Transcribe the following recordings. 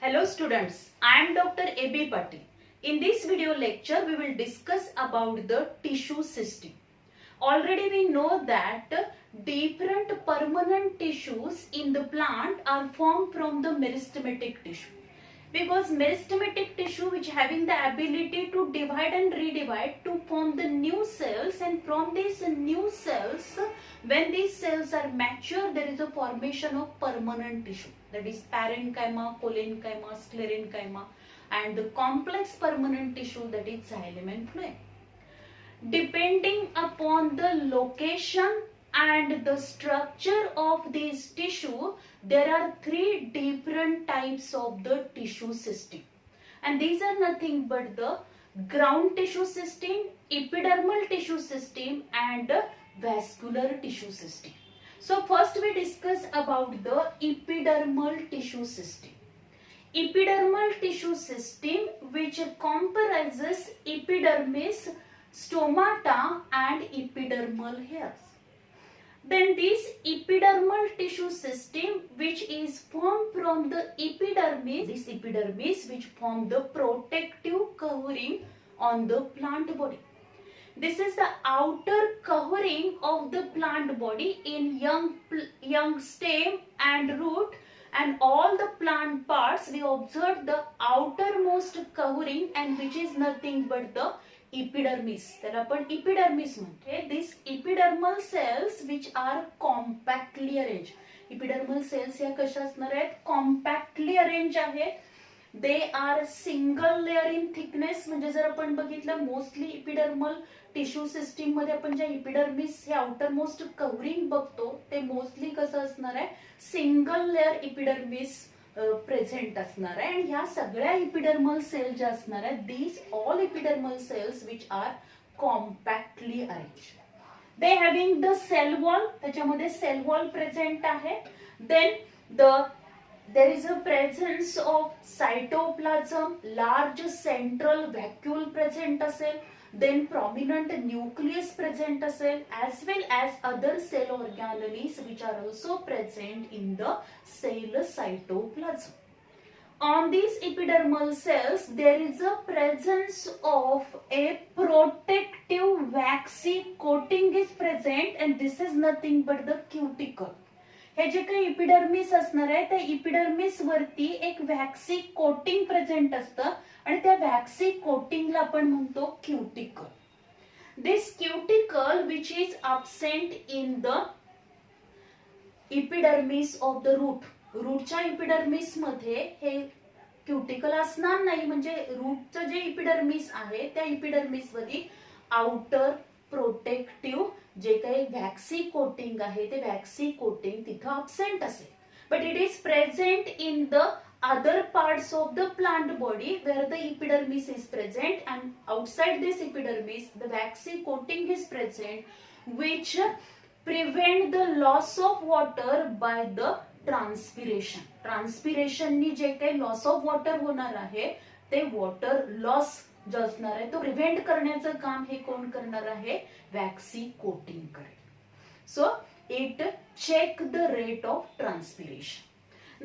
Hello students, I am Dr. A.B. Patil. In this video lecture, we will discuss about the tissue system. Already we know that different permanent tissues in the plant are formed from the meristematic tissue. Because meristematic tissue which having the ability to divide and redivide to form the new cells, and from these new cells, when these cells are mature, there is a formation of permanent tissue, that is parenchyma, collenchyma, sclerenchyma, and the complex permanent tissue, that is xylem and phloem. Depending upon the location and the structure of this tissue, there are three different types of the tissue system, and these are nothing but the ground tissue system, epidermal tissue system, and vascular tissue system. So first we discuss about the epidermal tissue system. Epidermal tissue system which comprises epidermis, stomata, and epidermal hairs. Then this epidermal tissue system which is formed from the epidermis, this epidermis which form the protective covering on the plant body. This is the outer covering of the plant body in young stem and root, and all the plant parts we observe the outermost covering, and which is nothing but the epidermis. त्याला आपण epidermis म्हणतो. These epidermal cells which are compactly arranged. Epidermal cells या कशा असणार आहेत? Compactly arranged आहेत. They are single layer in thickness. म्हणजे जर आपण बघितलं मोस्टली epidermal टिश्यू सिस्टीम मध्ये आपण जे epidermis हे आउटर मोस्ट कव्हरिंग बघतो ते मोस्टली कसं असणार आहे? सिंगल लेअर epidermis प्रेझेंट असणार आहे. आणि ह्या सगळ्या epidermal सेल ज्या असणार आहेत, these all epidermal cells which are compactly arranged. They having the cell wall, त्याच्यामध्ये cell wall प्रेझेंट आहे. Then there is a presence of cytoplasm, large central vacuole present असेल. Then prominent nucleus present असेल, as well as other cell organelles which are also present in the cell cytoplasm. On these epidermal cells, there is a presence of a protective waxy coating is present, and this is nothing but the cuticle. हे जे काही epidermis असणार आहे त्या epidermis वरती एक waxy coating present असतं, आणि त्या वॅक्सी कोटिंगला आपण म्हणतो cuticle. This cuticle which is absent in the epidermis of the root. रूटच्या epidermis मध्ये हे क्युटिकल असणार नाही. म्हणजे रूटचं जे epidermis आहे त्या epidermis वरती आउटर प्रोटेक्टिव्ह जे काही वॅक्सी कोटिंग आहे ते वॅक्सी कोटिंग तिथं absent असेल. But it is present in the other parts of the plant body where the epidermis is present, and outside this epidermis the waxy coating is present which prevent the loss of water by the transpiration. Transpiration नी जे काही loss of water होणार आहे ते water loss जो असणार आहे तो प्रिव्हेंट करण्याचं काम हे कोण करणार आहे? वॅक्सी कोटिंग करेल. So it check the rate of transpiration.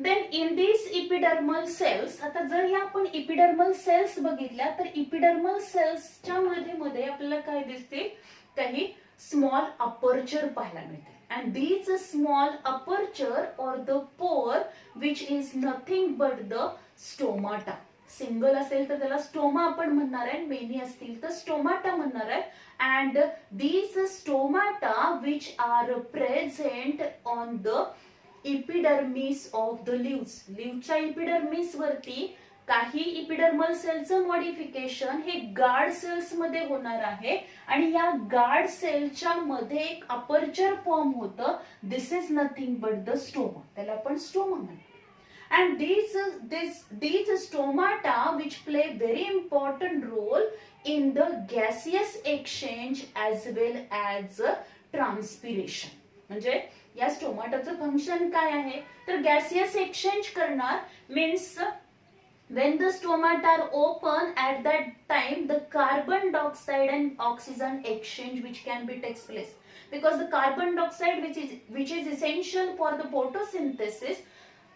Then in this epidermal cells, आता जर या आपण इपिडर्मल सेल्स बघितल्या तर इपिडर्मल सेल्सच्या मध्ये आपल्याला काय दिसते? काही स्मॉल अपर्चर पाहायला मिळते. and these small aperture or the pore which is nothing but the stomata. Single असेल तर त्याला स्टोमा आपण म्हणणार आहे, मेनी असतील तर स्टोमाटा म्हणणार आहे. and these stomata which are present on the epidermis of the leaves. लीव्हच्या epidermis वरती काही इपिडर्मल सेलचं मॉडिफिकेशन हे गार्ड सेल्स मध्ये होणार आहे, आणि या गार्ड सेलच्या मध्ये एक अपर्चर फॉर्म होतं. This is nothing but the stoma. त्याला आपण स्टोमा म्हणतो. And these stomata which play very important role in the gaseous exchange as well as transpiration. म्हणजे या स्टोमाटाचं फंक्शन काय आहे तर गॅसियस एक्सचेंज करणार. Means when the stomata are open, at that time the carbon dioxide and oxygen exchange which can be takes place, because the carbon dioxide which is essential for the photosynthesis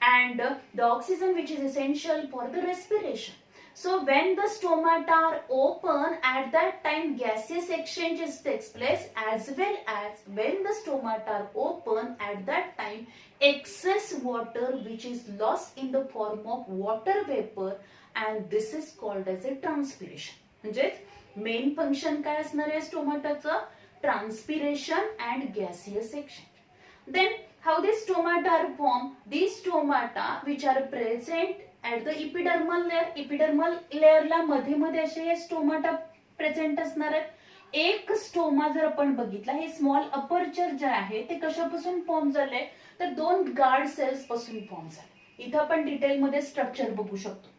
and the oxygen which is essential for the respiration. So when the stomata are open, at that time gaseous exchanges takes place, as well as when the stomata are open, at that time excess water which is lost in the form of water vapor, and this is called as a transpiration. म्हणजे main function काय असणार आहे स्टोमाटाचं? Transpiration and gaseous exchange. Then how these stomata are formed? These stomata which are present at the epidermal layer. epidermal layer ला मध्ये मध्ये असे हे स्टोमाटा प्रेझेंट असणार आहेत. एक स्टोमा जर आपण बघितला, हे स्मॉल अपर्चर जे आहे ते कशापासून फॉर्म झाले तर दोन गार्ड सेल्स पासून फॉर्म झाले. इथं आपण डिटेल मध्ये स्ट्रक्चर बघू शकतो.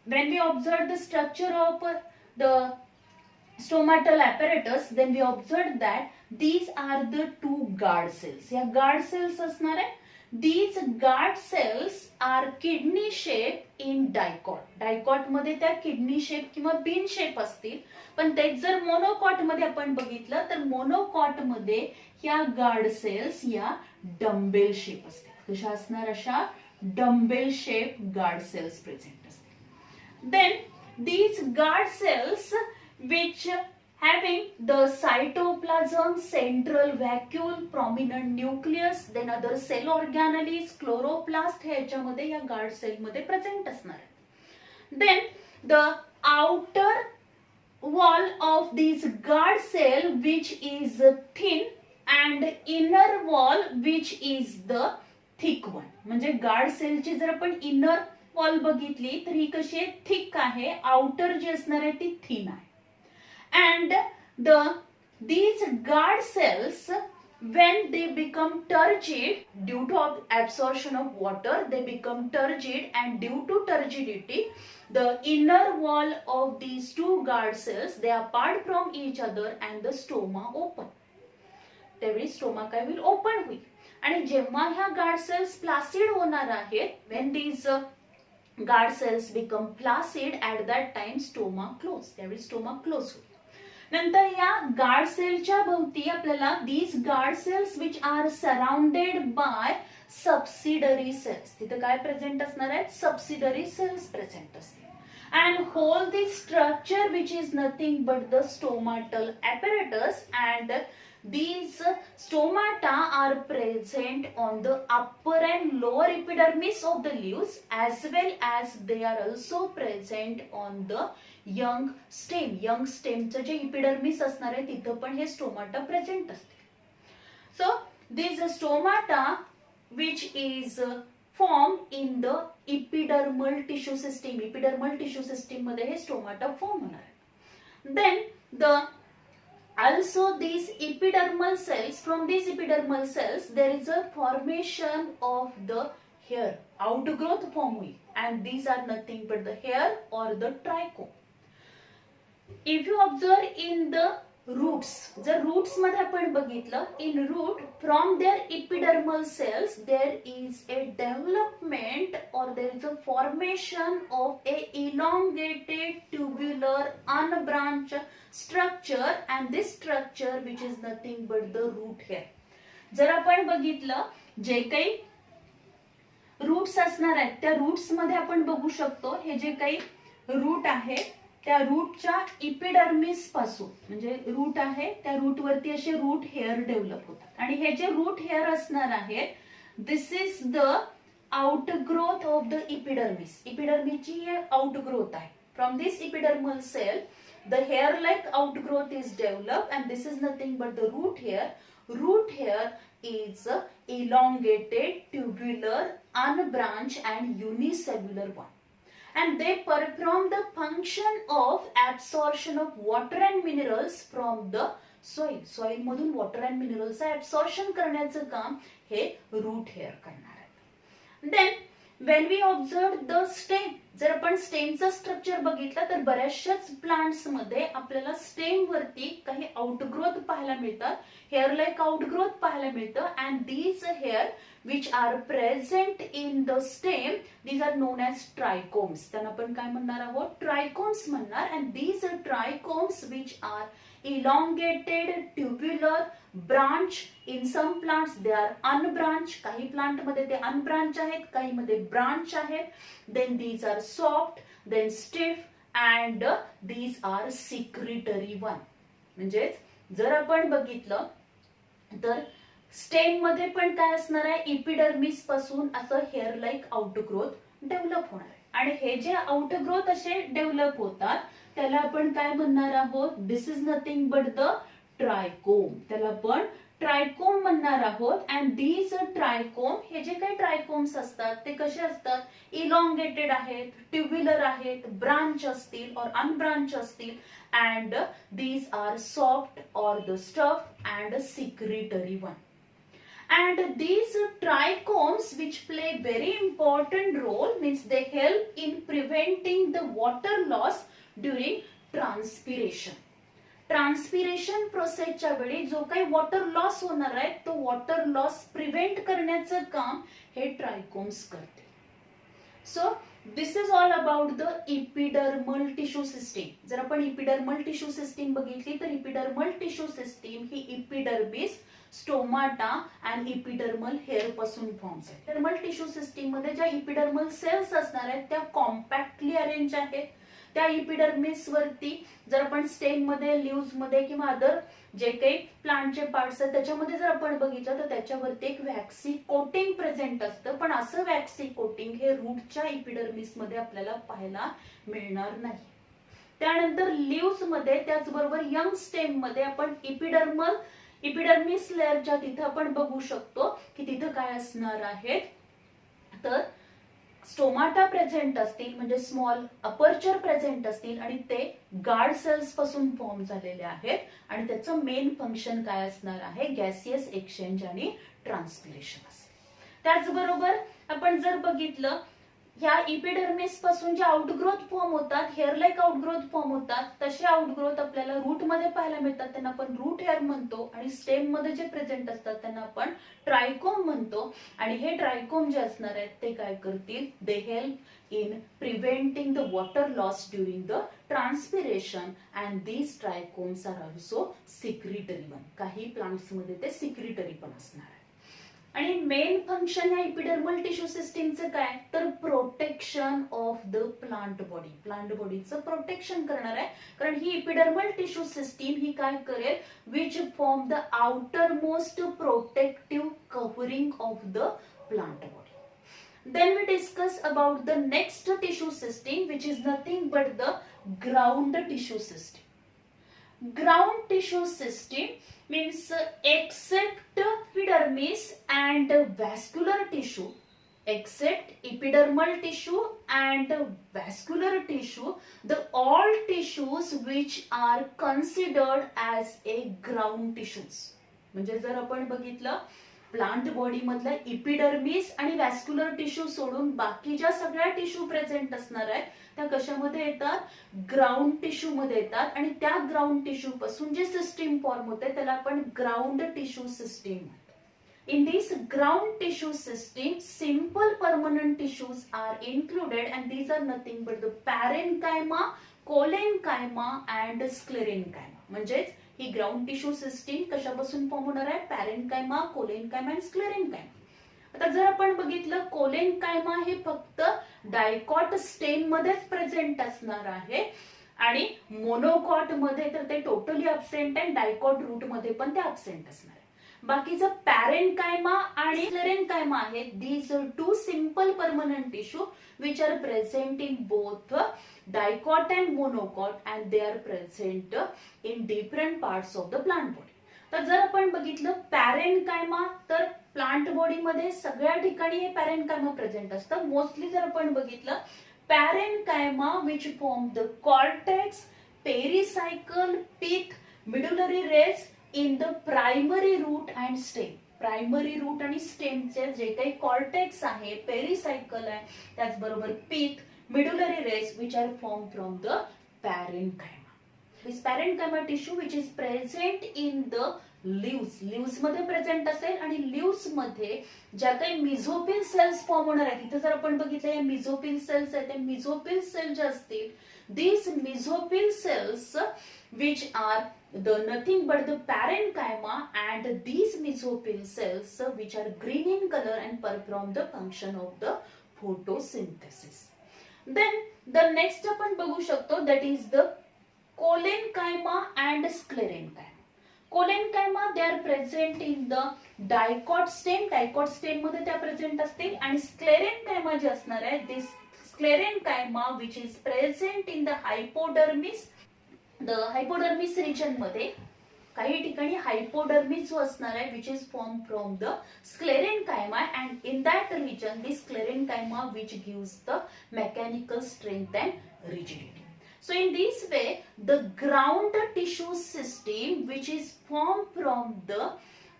when we observe the structure of the stomatal apparatus, then we observe that these are the two guard cells. या guard cells असणार आहे. These guard cells are kidney shape in dicot. Dicot मध्ये त्या kidney shape किंवा bean shape असतील, पण तेच जर मोनोकॉट मध्ये आपण बघितलं तर मोनोकॉट मध्ये या guard cells या डम्बेल शेप असतील. कशा असणार? अशा dumbbell shape guard cells present असतील. Then these guard cells which having the cytoplasm, central vacuole, prominent nucleus, then other cell organelles, chloroplast हे याच्यामध्ये या गार्ड सेल मध्ये प्रेझेंट असणार आहे. Then the outer wall of these guard cell which is thin and inner wall which is the thick one. म्हणजे guard सेलची जर आपण इनर वॉल बघितली तर ही कशी आहे? थिक आहे. आउटर जी असणार आहे ती थिन आहे. And these guard cells, when they become turgid due to absorption of water, they become turgid, and due to turgidity the inner wall of these two guard cells they apart from each other and the stoma open. त्यावेळी stoma काय होईल? Open होईल. आणि जेव्हा ह्या guard cells placid होणार आहेत, when these guard cells become flaccid, at that time stoma close. त्यावेळी स्टोमा क्लोज होईल. नंतर या गार्ड सेलच्या भोवती आपल्याला these guard cells which are surrounded by subsidiary cells. तिथे काय प्रेझेंट असणार आहेत? सबसिडरी सेल्स प्रेझेंट असतील. And whole this structure which is nothing but the stomatal apparatus, and these stomata are present on the upper and lower epidermis of the leaves, as well as they are also present on the young stem. young stem चं जे epidermis असणार आहे तिथं पण हे stomata present असतील. So this stomata which is formed in the epidermal tissue system. epidermal tissue system मध्ये हे स्टोमाटा फॉर्म होणार आहे. Then also these epidermal cells, from these epidermal cells there is a formation of the hair. outgrowth form होईल, and these are nothing but the hair or the trichome. If you observe in the roots, जर roots मध्ये आपण बघितलं, in root from their epidermal cells there is a development or there is a formation of a elongated tubular unbranched structure, and this structure which is nothing but the root hair. जर आपण बघितलं जे काही roots असणार आहेत त्या roots मध्ये आपण बघू शकतो हे जे काही रूट आहे त्या रूटच्या इपिडर्मिस पासून, म्हणजे रूट आहे त्या रूट वरती असे रूट हेअर डेव्हलप होतात, आणि हे जे रूट हेअर असणार आहे this is the outgrowth of the epidermis. इपिडर्मिसची हे आउटग्रोथ आहे. From this epidermal cell the hair like outgrowth is developed, and this is nothing but the root hair. Root hair is elongated, tubular, unbranched and unicellular one, and they perform the function of absorption of water and minerals from the soil. soil मधून water and minerals absorption करण्याचं काम हे root hair करणार आहे. Then when we observe the stem, जर आपण स्टेमचं structure बघितलं तर बऱ्याचशाच प्लांट्स मध्ये आपल्याला स्टेम वरती काही आउटग्रोथ पाहायला मिळतात, हेअर लाईक आउटग्रोथ पाहायला मिळतं, and these hair which are present in the stem, these are known as trichomes. त्यांना आपण काय म्हणणार आहोत? Trichomes म्हणणार. And these are trichomes which are elongated tubular branch. In some plants they are unbranched. काही plant मध्ये ते unbranched आहेत, काही मध्ये branch आहेत. Then these are soft, then stiff, and these are secretory one. म्हणजेच जर आपण बघितलं तर स्टेम मध्ये पण काय असणार आहे? इपिडर्मिस पासून असं हेअर लाईक आउटग्रोथ डेव्हलप होणार आहे. आणि हे जे आउटग्रोथ असे डेव्हलप होतात त्याला आपण काय म्हणणार आहोत? दिस इज नथिंग बट द ट्रायकोम. त्याला आपण ट्रायकोम म्हणणार आहोत. अँड दीज ट्रायकोम, हे जे काही ट्रायकोम्स असतात ते कसे असतात? इलॉंगेटेड आहेत, ट्युब्युलर आहेत, ब्रांच असतील और अनब्रांच असतील. अँड दीज आर सॉफ्ट और the stuff and secretory one. And these trichomes which play very important role, means they help in preventing the water loss during transpiration. Transpiration प्रोसेसच्या वेळी जो काही water loss होणार आहे तो water loss prevent करण्याचं काम हे ट्रायकोम्स करते. So this is all about the epidermal tissue system. जर आपण इपिडर्मल टिश्यू सिस्टीम बघितली तर इपिडर्मल टिश्यू सिस्टीम ही इपिडर्मिस, स्टोमाटा आणि इपिडर्मल हेअर पासून फॉर्म्स आहेत. इपिडर्मल टिश्यू सिस्टीम मध्ये ज्या इपिडर्मल सेल्स असणार आहेत त्या कॉम्पॅक्टली अरेंज आहेत. त्या इपिडर्मिस वरती जर आपण स्टेम मध्ये, लीव्स मध्ये किंवा अदर जे काही प्लांटचे पार्ट्स आहेत त्याच्यामध्ये जर आपण बघितलं तर त्याच्यावरती एक वॅक्सी कोटिंग प्रेझेंट असतं. पण असं वॅक्सी कोटिंग हे रूटच्या इपिडर्मिस मध्ये आपल्याला पाहायला मिळणार नाही. त्यानंतर लीव्स मध्ये, त्याचबरोबर यंग स्टेम मध्ये आपण इपिडर्मिस लेअरच्या तिथं आपण बघू शकतो की तिथं काय असणार आहे तर स्टोमाटा प्रेझेंट असतील, म्हणजे स्मॉल अपर्चर प्रेझेंट असतील आणि ते गार्ड सेल्स पासून फॉर्म झालेले आहेत. आणि त्याचं मेन फंक्शन काय असणार आहे? गॅसियस एक्सचेंज आणि ट्रान्सपिरेशन असेल. त्याचबरोबर आपण जर बघितलं ह्या इपिडर्मिस पासून जे आउटग्रोथ फॉर्म होतात, हेअर लाईक आउटग्रोथ फॉर्म होतात, तसे आउटग्रोथ आपल्याला रूट मध्ये पाहायला मिळतात. त्यांना आपण रूट हेअर म्हणतो. आणि स्टेम मध्ये जे प्रेझेंट असतात त्यांना आपण ट्रायकोम म्हणतो. आणि हे ट्रायकोम जे असणार आहेत ते काय करतील? They help in preventing the water loss during the transpiration. And these trichomes are also secretory one. काही प्लांट्स मध्ये ते सिक्रिटरी पण असणार आहे. आणि मेन फंक्शन या इपिडर्मल टिश्यू सिस्टीमचं काय तर protection of the plant body. Plant बॉडीचं प्रोटेक्शन करणार आहे. कारण ही इपिडर्मल टिश्यू सिस्टीम ही काय करेल? Which form the outermost protective covering of the plant body. Then we discuss about the next tissue system, which is nothing but the ground tissue system. Ground tissue system means except epidermis and vascular tissue, except epidermal tissue and vascular tissue, the all tissues which are considered as a ground tissues. म्हणजे जर आपण बघितलं plant body मधला epidermis आणि vascular tissue सोडून बाकी ज्या सगळ्या टिश्यू प्रेझेंट असणार आहेत त्या कशामध्ये येतात? ग्राउंड टिश्यू मध्ये येतात. आणि त्या ग्राउंड टिश्यू पासून जे सिस्टीम फॉर्म होते त्याला आपण ग्राउंड टिश्यू सिस्टीम म्हणतो. In this ground tissue system, simple permanent tissues are included, and these are nothing but the parenchyma, collenchyma and sclerenchyma. म्हणजेच ही ग्राउंड टिश्यू सिस्टीम कशापासून फॉर्म होणार आहे? पॅरेन्कायमा, कोलेनकायमा आणि स्क्लेरेन्कायमा. आता जर आपण बघितलं कोलेनकायमा हे फक्त डायकॉट स्टेम मध्येच प्रेझेंट असणार आहे आणि मोनोकॉट मध्ये तर ते टोटली अब्सेंट आहे. डायकॉट रूट मध्ये पण ते अब्सेंट असणार आहे. बाकीचं पॅरेन्कायमा आणि स्क्लेरेन्कायमा आहेत. These are two simple permanent tissue which are present in both dicot and monocot, and they are present in different parts of the plant body. तर जर आपण बघितलं पॅरेन्कायमा तर प्लांट बॉडी मध्ये सगळ्या ठिकाणी हे पॅरेन्कायमा प्रेझेंट असतं. मोस्टली जर आपण बघितलं पॅरेन्कायमा which form the cortex, pericycle, pith, medullary rays in the primary root and stem. Primary root आणि स्टेमचे जे काही कॉर्टेक्स आहे, पेरिसायकल आहे, त्याचबरोबर pith, medullary rays which are formed from the parenchyma. This parenchyma tissue which is present in the leaves मध्ये present असेल आणि लिव्स मध्ये ज्या काही मिझोफिल सेल्स फॉर्म होणार आहेत, इथे जर आपण बघितलं या मिझोफिल सेल्स आहेत, त्या मिझोफिल सेल ज्या असतील, these mesophil cells which are the nothing but the parenchyma, and these mesophil cells which are green in color and perform the function of the photosynthesis. Then the next आपण बघू शकतो that is the collenchyma and sclerenchyma. Collenchyma they are present in the dicot stem मध्ये त्या present असतील, आणि sclerenchyma जे असणार आहे this sclerenchyma which is present in the hypodermis region मध्ये काही ठिकाणी हायपोडर्मिस जो असणार आहे which is formed from the sclerenchyma, and in that region this sclerenchyma which gives the mechanical strength and rigidity. So in this way the ground tissue system which is formed from the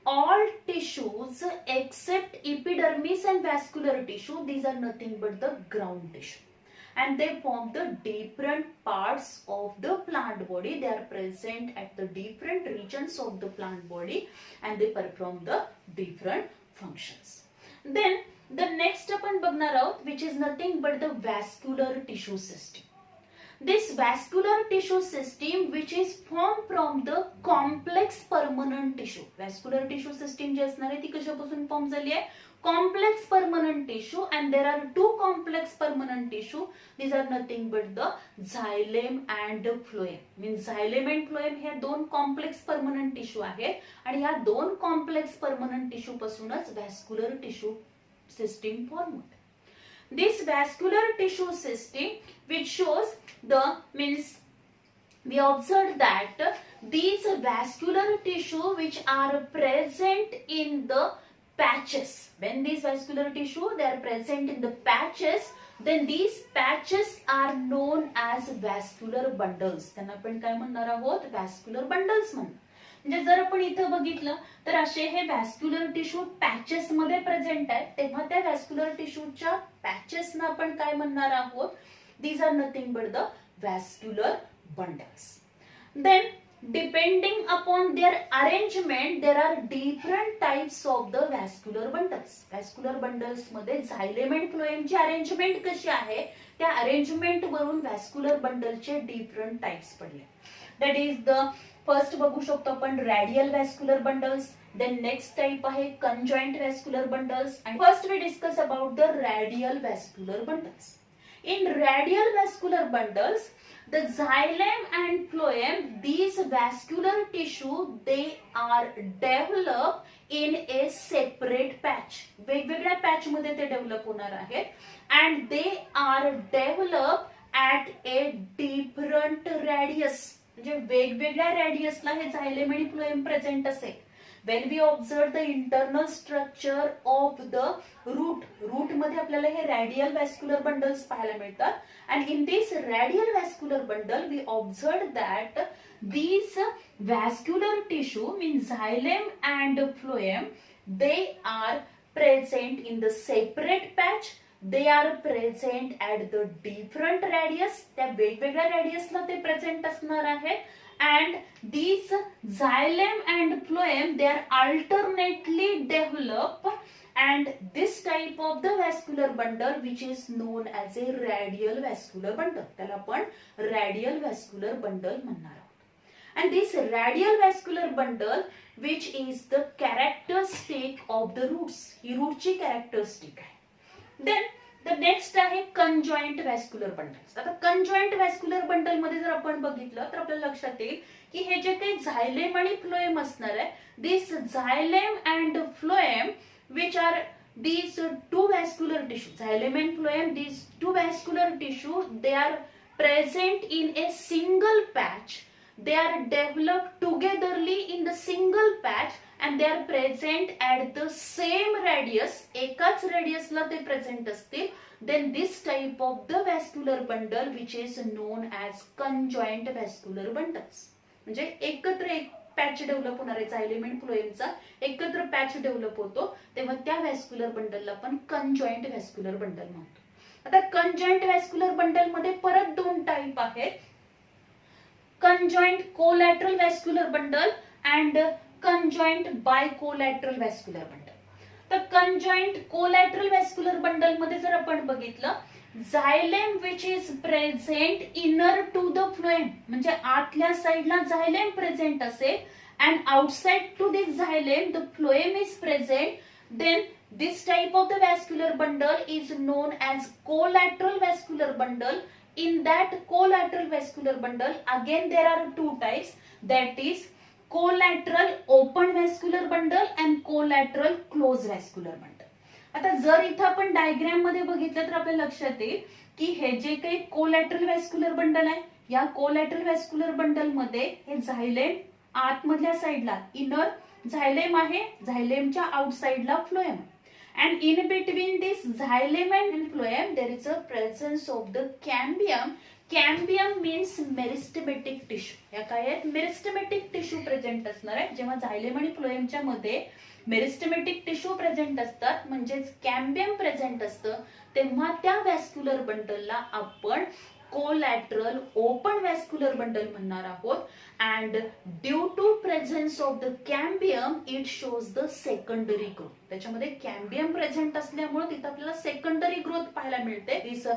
all tissues except epidermis and vascular tissue, these are nothing but the ground tissue, and they form the different parts of the plant body. They are present at the different regions of the plant body and they perform the different functions. Then the next आपण बघणार आहोत which is nothing but the vascular tissue system. This vascular tissue system which is formed from the complex permanent tissue. Vascular tissue system जे असणार आहे ती कशापासून form झाली आहे? Complex permanent tissue, and there are two complex permanent tissue. These are nothing but the xylem and phloem. Means xylem and phloem हे दोन complex permanent tissue आहेत, आणि या दोन complex permanent tissue पासूनच vascular tissue system form होते. This vascular tissue system which shows the means we observed that these vascular tissue which are present in the patches, when these vascular tissue they are present in the patches, then these patches are known as vascular bundles. त्यांना आपण काय म्हणणार आहोत? vascular bundles म्हणणार. म्हणजे जर आपण इथं बघितलं तर असे हे व्हॅस्क्युलर टिश्यू पॅचेस मध्ये प्रेझेंट आहेत, तेव्हा त्या व्हॅस्क्युलर टिश्यूच्या पॅचेसना आपण काय म्हणणार आहोत? These are nothing but the vascular bundles. Then depending upon their arrangement there are different types of the vascular bundles. vascular bundles मध्ये xylem and phloem ची अरेंजमेंट कशी आहे, त्या अरेंजमेंट वरून व्हॅस्क्युलर बंडलचे डिफरंट टाइप्स पडले. दॅट इज द फर्स्ट बघू शकतो आपण radial vascular bundles. Then next type आहे कंजॉइंट व्हॅस्क्युलर बंडल्स. आणि first we discuss about the radial vascular bundles. In radial vascular bundles, the xylem and phloem, these vascular tissue, they are developed in a separate patch. वेगवेगळ्या patch मध्ये ते develop होणार आहेत, and they are developed at a different radius. म्हणजे वेगवेगळ्या रेडियसला हे xylem आणि phloem present असेल. When we observe the internal structure of the root मध्ये आपल्याला हे radial vascular bundles पाहायला मिळतात. And in this radial vascular bundle we observed that these vascular tissue means xylem and phloem, they are present in the separate patch. They are present at the different radius. त्या वेगवेगळ्या radiusला ते present असणार आहेत. And these xylem and phloem they are alternately developed, and this type of the vascular bundle which is known as a radial vascular bundle, त्याला आपण radial vascular bundle म्हणणार आहोत. And this radial vascular bundle which is the characteristic of the roots, he root ची characteristic आहे. Then the next आहे conjoint vascular bundles. आता conjoint vascular bundle मध्ये जर आपण बघितलं तर आपल्याला लक्षात येईल की हे जे काही xylem आणि phloem असणार आहे, दिस xylem and phloem which are these two vascular tissue, xylem and phloem, these two vascular tissue, they are present in a single patch. They are developed togetherly in the single patch and they are present at the same radius. एकाच radiusला ते present असतील. Then this type of the vascular bundle which is known as conjoint vascular bundles. म्हणजे एकत्र एक patch develop होणार आहे xylem and phloemचा, एकत्र patch develop होतो, तेव्हा त्या व्हॅस्क्युलर बंडलला आपण कंजॉइंट व्हॅस्क्युलर बंडल म्हणतो. आता कंजॉइंट व्हॅस्क्युलर बंडल मध्ये परत दोन टाइप आहेत, conjoint collateral vascular bundle and conjoint bicollateral vascular bundle. तर conjoint collateral vascular bundle मध्ये जर आपण बघितलं, xylem which is present inner to the phloem, म्हणजे आतल्या साइडला xylem present असेल and outside to this xylem the phloem is present, then this type of the vascular bundle is known as collateral vascular bundle. In that collateral vascular bundle, again there are two types, that is collateral open vascular bundle and collateral closed vascular bundle. आता जर इथं आपण diagram मध्ये बघितलं तर आपल्या लक्षात येईल की हे जे काही कोलॅटरल व्हॅस्क्युलर बंडल आहे, या कोलॅटरल व्हॅस्क्युलर बंडल मध्ये हे झायलेम आतमधल्या साइडला इनर झायलेम आहे, झायलेमच्या आउटसाइडला phloem, and in between this xylem and phloem there is a presence of the cambium. Cambium means meristematic tissue. या काय आहेत, मेरिस्टेमॅटिक टिश्यू प्रेझेंट असणार आहे. जेव्हा झायलेम आणि फ्लोएमच्या मध्ये मेरिस्टेमॅटिक टिश्यू प्रेझेंट असतात म्हणजेच कॅम्बियम प्रेझेंट असतं, तेव्हा त्या व्हॅस्क्युलर बंडलला आपण कोलॅटरल ओपन व्हॅस्क्युलर बंडल म्हणणार आहोत. And due to presence of the cambium it shows the secondary growth. त्याच्यामध्ये कॅम्बियम प्रेझेंट असल्यामुळे तिथे आपल्याला सेकंडरी ग्रोथ पाहायला मिळते. This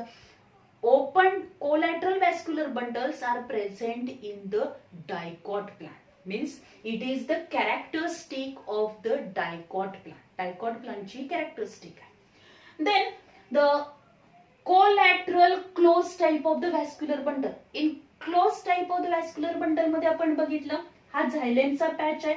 open collateral vascular bundles are present in the dicot plant. Means it is the characteristic of the dicot plant. Dicot प्लांटची characteristic आहे. Then the collateral closed type of the vascular bundle. In closed type of the vascular bundle मध्ये आपण बघितलं, हा झायलेमचा patch आहे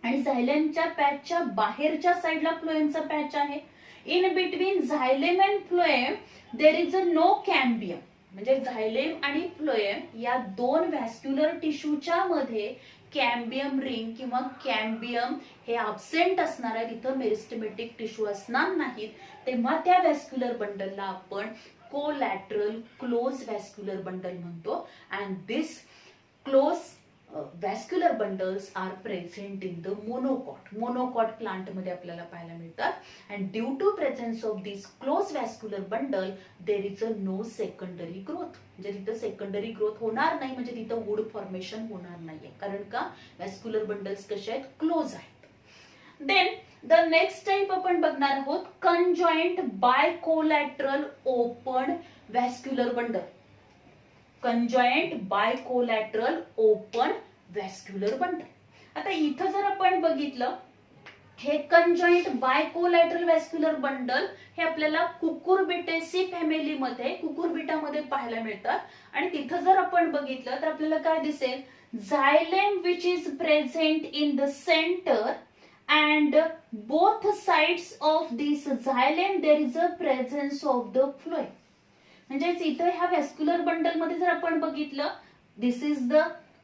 आणि झायलेमच्या पॅचच्या बाहेरच्या साइडला फ्लोएमचा पॅच आहे. In between xylem and phloem there is a no cambium. म्हणजे झायलेम आणि फ्लोएम या दोन व्हॅस्क्युलर टिश्यूच्या मध्ये कॅम्बियम रिंग किंवा कॅम्बियम हे अब्सेंट असणार आहे, तिथं मेरिस्टेमॅटिक टिश्यू असणार नाहीत, तेव्हा त्या व्हॅस्क्युलर बंडलला आपण कोलॅटरल क्लोज व्हॅस्क्युलर बंडल म्हणतो. And this close vascular bundles are present in the monocot. Monocot plant मध्ये आपल्याला पाहायला मिळतात. And due to presence of this close vascular bundle there is a no secondary growth. म्हणजे तिथं secondary growth होणार नाही, म्हणजे तिथं वूड फॉर्मेशन होणार नाहीये, कारण का व्हॅस्क्युलर बंडल्स कसे आहेत, क्लोज आहेत. देन द नेक्स्ट टाइप आपण बघणार आहोत conjoint bicollateral open vascular bundle. Conjoint bicollateral open vascular bundle. आता इथं जर आपण बघितलं, हे कंजॉइंट बायकोलॅटरल व्हॅस्क्युलर बंडल हे आपल्याला कुकुरबिटेसी फॅमिलीमध्ये कुकुरबिटामध्ये पाहायला मिळतात. आणि तिथं जर आपण बघितलं तर आपल्याला काय दिसेल, xylem which is present in the center and both sides of this xylem there is a presence of the phloem. म्हणजे इथं ह्या व्हॅस्क्युलर बंडल मध्ये जर आपण बघितलं, this is the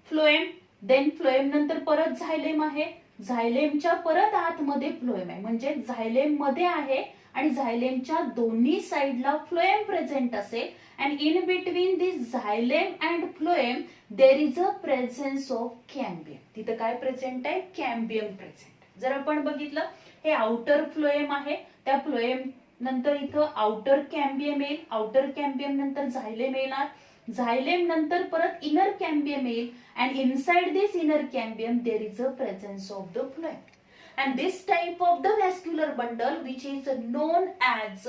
phloem, then phloem नंतर परत झायलेम आहे, झायलेमच्या परत आतमध्ये फ्लोएम आहे, म्हणजे झायलेम मध्ये आहे आणि झायलेमच्या दोन्ही साइडला फ्लोएम प्रेझेंट असेल. And in between this xylem and phloem there is a presence of cambium. तिथं काय प्रेझेंट आहे, कॅम्बियम प्रेझेंट. जर आपण बघितलं, हे आउटर फ्लोएम आहे, त्या फ्लोएम नंतर इथं आउटर कॅम्बियम येईल, आउटर कॅम्बियम नंतर झायलेम येणार, झायलेम नंतर परत इनर कॅम्बियम येईल. And inside this inner cambium there is a presence of the phloem. And this type of the vascular bundle which is known as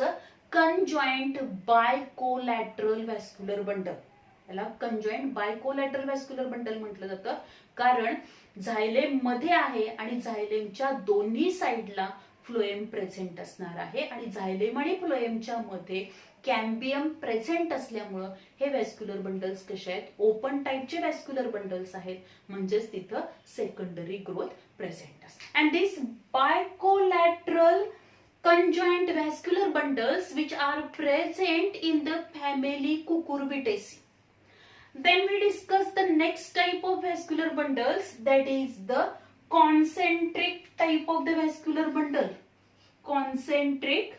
conjoint bicollateral vascular bundle. याला conjoint bicollateral vascular bundle म्हटलं जातं, कारण झायलेम मध्ये आहे आणि झायलेमच्या दोन्ही साइडला फ्लोएम प्रेझेंट असणार आहे आणि झायलेम आणि फ्लोएमच्या मध्ये कॅम्बियम प्रेझेंट असल्यामुळं हे व्हॅस्क्युलर बंडल्स कसे आहेत, ओपन टाइपचे व्हॅस्क्युलर बंडल्स आहेत, म्हणजेच तिथं सेकंडरी ग्रोथ प्रेझेंट असते. And this bicollateral conjoint vascular bundles which are present in the family Cucurbitaceae. Then we discuss the next type of vascular bundles, that is the concentric type of the vascular bundle. Concentric.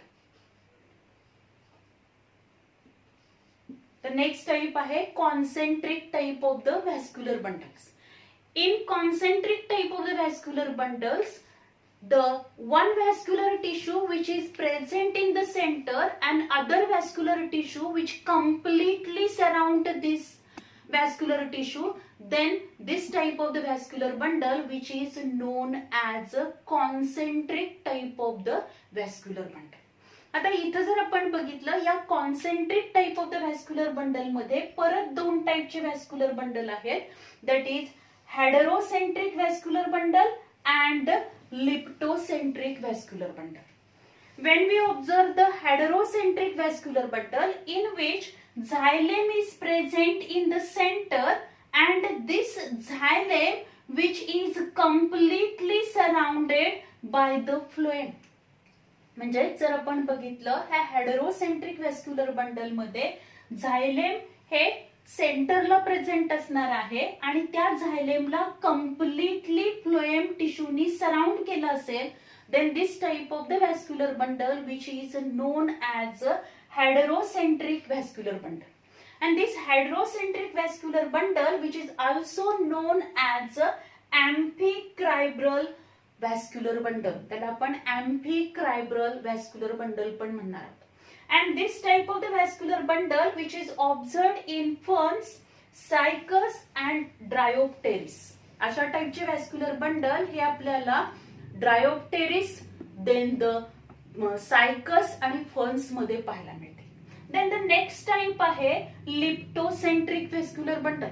The next type आहे concentric type of the vascular bundles. In concentric type of the vascular bundles, the one vascular tissue which is present in the center and other vascular tissue which completely surround this vascular tissue, then this type of the vascular bundle which is known as a concentric type of the vascular bundle. आता इथं जर आपण बघितलं या concentric type of the vascular bundle मध्ये परत दोन टाइपचे व्हॅस्क्युलर बंडल आहेत, that is heterocentric vascular bundle and leptocentric vascular bundle. When we observe the heterocentric vascular bundle in which xylem is present in the center and this xylem which is completely surrounded by the phloem. म्हणजे जर आपण बघितलं ह्या हेटेरोसेंट्रिक vascular bundle मध्ये झायलेम हे सेंटरला present असणार आहे आणि त्या झायलेमला कम्प्लिटली फ्लोएम टिश्यूनी सराउंड केलं असेल, then this type of the vascular bundle which is known as a heterocentric vascular bundle. And this heterocentric vascular bundle which is also known as a amphicribral vascular bundle, त्याला आपण amphicribral vascular bundle पण म्हणणार आहोत. And this type of the vascular bundle which is observed in ferns, cycas and Dryopteris. अशा टाइपचे vascular bundle हे आपल्याला Dryopteris, then the Cycas आणि फर्न्स मध्ये पाहायला मिळते. देन द नेक्स्ट टाइप आहे leptocentric vascular bundle.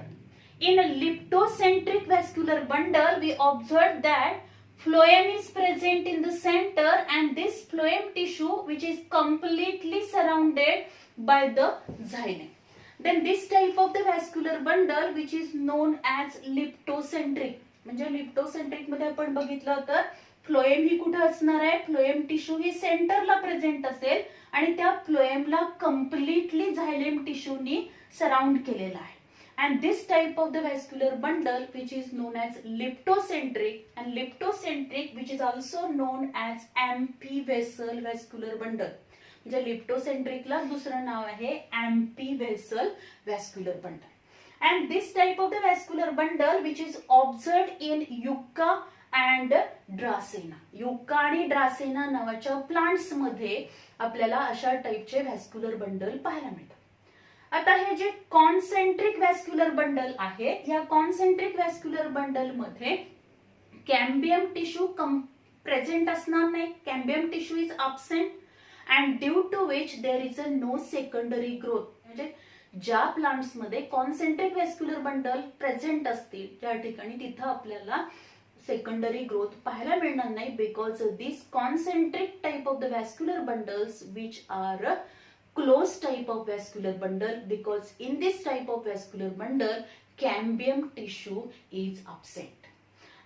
In leptocentric vascular bundle we observe that phloem is present in the center and this phloem tissue which is completely surrounded by the xylem. Then this type of the vascular bundle which is known as लिप्टोसेंट्रिक. म्हणजे लिप्टोसेंट्रिक मध्ये आपण बघितलं तर phloem ही कुठे असणार आहे, phloem tissue ही सेंटरला present असेल आणि त्या फ्लोएमला कम्प्लिटली झायलेम टिश्यूनी सराउंड केलेला आहे. And this type of the vascular bundle which is known as लिप्टोसेंट्रिक and लिप्टोसेंट्रिक which is also known as amphi-vessel vascular bundle. म्हणजे लिप्टोसेंट्रिकला दुसरं नाव आहे amphi-vessel vascular bundle. And this type of the vascular bundle which is observed in Yucca and Dracena. Yucca आणि ड्रासेना नावाच्या plants मध्ये आपल्याला अशा टाइपचे vascular bundle पाहायला मिळतात. आता हे जे कॉन्सेंट्रिक व्हॅस्क्युलर बंडल आहे, या कॉन्सेंट्रिक व्हॅस्क्युलर बंडल मध्ये कॅम्बियम टिश्यू प्रेझेंट असणार नाही, cambium tissue is absent and due to which there is a no secondary growth. म्हणजे ज्या प्लांट्स मध्ये कॉन्सेंट्रिक व्हॅस्क्युलर बंडल प्रेझेंट असतील त्या ठिकाणी तिथं आपल्याला सेकंडरी ग्रोथ पाहायला मिळणार नाही, because this concentric type of the vascular bundles which are closed type of vascular bundle, because in this type of vascular bundle cambium tissue is absent.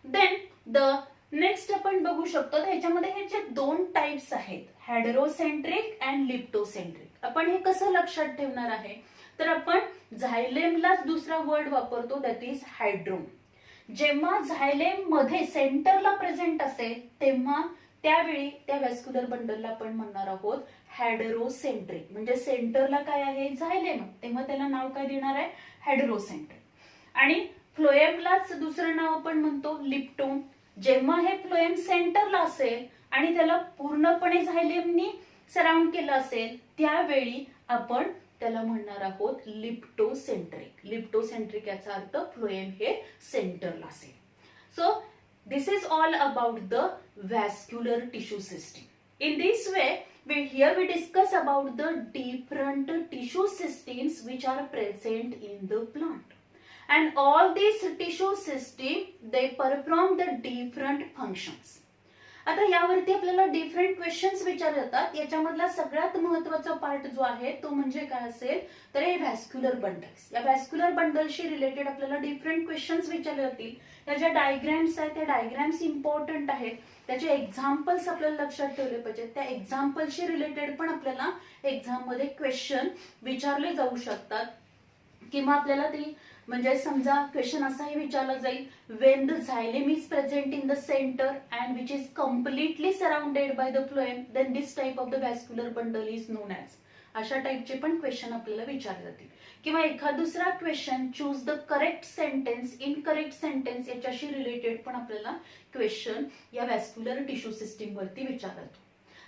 Then the next आपण बघू शकतो ह्याच्यामध्ये हे जे दोन टाइप्स आहेत हेटेरोसेंट्रिक अँड लिप्टोसेंट्रिक, आपण हे कसं लक्षात ठेवणार आहे तर आपण झायलेमलाच दुसरा वर्ड वापरतो, दॅट इज हायड्रोम. जेव्हा झायलेम मध्ये सेंटरला प्रेझेंट असेल तेव्हा त्यावेळी त्या व्हॅस्क्युलर बंडलला आपण म्हणणार आहोत हेटेरोसेंट्रिक. म्हणजे सेंटरला काय आहे झायलेम, तेव्हा त्याला नाव काय देणार आहे हेटेरोसेंट्रिक. आणि फ्लोएमलाच दुसरं नाव आपण म्हणतो लिप्टोम. जेव्हा हे फ्लोएम सेंटरला असेल आणि त्याला पूर्णपणे झायलेमनी सराउंड केलं असेल त्यावेळी आपण त्याला म्हणणार आहोत लिप्टोसेंट्रिक. लिप्टोसेंट्रिक याचा अर्थ फ्लोएम हे सेंटरला असेल. So this is all about the vascular tissue system. In this way, here we discuss about the different tissue systems which are present in the plant. And all these tissue system, they perform the different functions. आता यावरती आपल्याला different questions विचारले जातात. याच्यामधला सगळ्यात महत्वाचा part जो आहे तो म्हणजे काय असेल तर हे व्हॅस्क्युलर बंडल्स. या व्हॅस्क्युलर बंडलशी रिलेटेड आपल्याला डिफरंट क्वेश्चन्स विचारले जातील. त्या ज्या डायग्राम्स आहेत त्या डायग्राम्स इम्पॉर्टंट आहेत, त्याचे एक्झाम्पल्स आपल्याला लक्षात ठेवले पाहिजेत. त्या एक्झाम्पलशी रिलेटेड पण आपल्याला एक्झाम मध्ये क्वेश्चन विचारले जाऊ शकतात. किंवा आपल्याला ती म्हणजे समजा क्वेश्चन असाही विचारला जाईल, when the xylem is present in the center and which is completely surrounded by the phloem, then this type of the vascular bundle is known as. अशा टाइपचे पण क्वेश्चन आपल्याला विचारले जातील. किंवा एखाद दुसरा question choose the correct sentence, incorrect sentence याच्याशी रिलेटेड पण आपल्याला क्वेश्चन या व्हॅस्क्युलर टिश्यू सिस्टीम वरती विचारला जातो.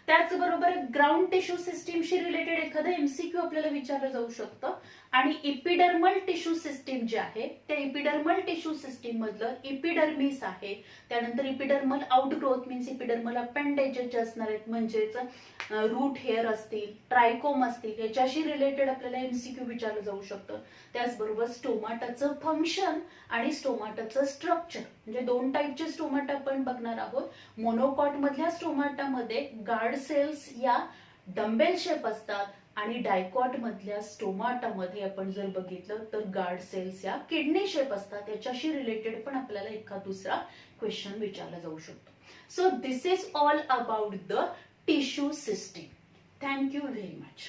त्याचबरोबर ग्राउंड टिश्यू सिस्टीमशी रिलेटेड एखादं एमसीक्यू आपल्याला विचारलं जाऊ शकतं. आणि इपिडर्मल टिश्यू सिस्टीम जे आहे त्या इपिडर्मल टिश्यू सिस्टीम मधलं इपिडर्मिस आहे, त्यानंतर epidermal outgrowth means epidermal appendages जे असणार आहेत म्हणजेच रूट हेअर असतील, ट्रायकोम असतील, याच्याशी रिलेटेड आपल्याला एमसीक्यू विचारलं जाऊ शकतं. त्याचबरोबर स्टोमाटाचं फंक्शन आणि स्टोमाटाचं स्ट्रक्चर म्हणजे दोन टाईपचे स्टोमाटा आपण बघणार आहोत. मोनोकॉट मधल्या स्टोमाटामध्ये गार्ड सेल्स या डंबेल शेप असतात आणि डायकॉट मधल्या स्टोमाटामध्ये आपण जर बघितलं तर गार्ड सेल्स या किडनी शेप असतात. याच्याशी रिलेटेड पण आपल्याला एखाद दुसरा क्वेश्चन विचारला जाऊ शकतो. So this is all about the tissue system. Thank you very much.